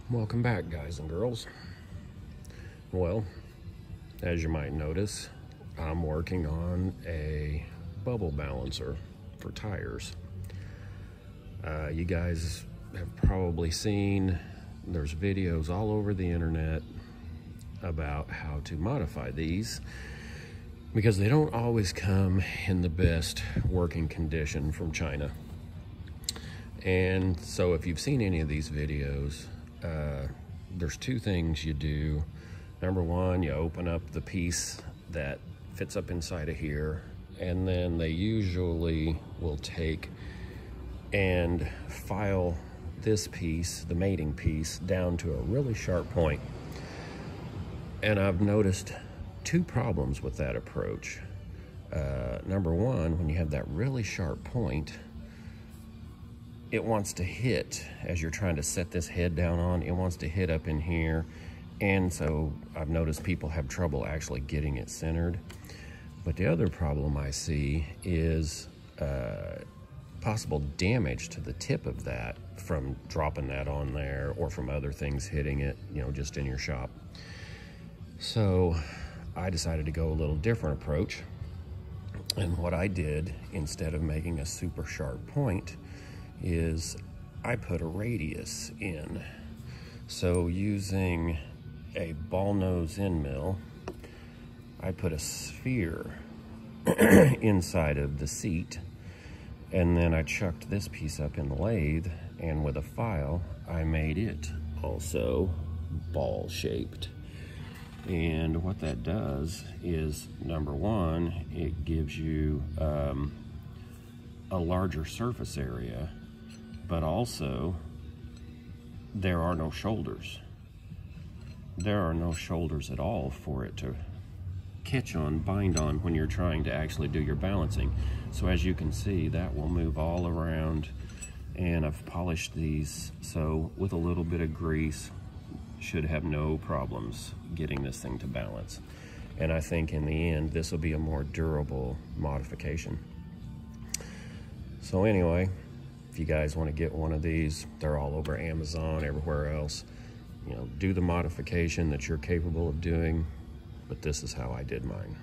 Welcome back, guys and girls. Well, as you might notice, I'm working on a bubble balancer for tires. You guys have probably seen there's videos all over the internet about how to modify these because they don't always come in the best working condition from China. And so if you've seen any of these videos, there's two things you do. Number one, you open up the piece that fits up inside of here, and then they usually will take and file this piece, the mating piece, down to a really sharp point. And I've noticed two problems with that approach. Number one, when you have that really sharp point, it wants to hit, as you're trying to set this head down on, it wants to hit up in here. And so I've noticed people have trouble actually getting it centered. But the other problem I see is possible damage to the tip of that from dropping that on there or from other things hitting it, you know, just in your shop. So I decided to go a little different approach. And what I did, instead of making a super sharp point, is I put a radius in. So using a ball nose end mill, I put a sphere inside of the seat, and then I chucked this piece up in the lathe, and with a file I made it also ball shaped. And what that does is, number one, it gives you a larger surface area, but also there are no shoulders. There are no shoulders at all for it to catch on, bind on when you're trying to actually do your balancing. So as you can see, that will move all around, and I've polished these, so with a little bit of grease, should have no problems getting this thing to balance. And I think in the end, this will be a more durable modification. So anyway, if you guys want to get one of these, they're all over Amazon, everywhere else. You know, do the modification that you're capable of doing, but this is how I did mine.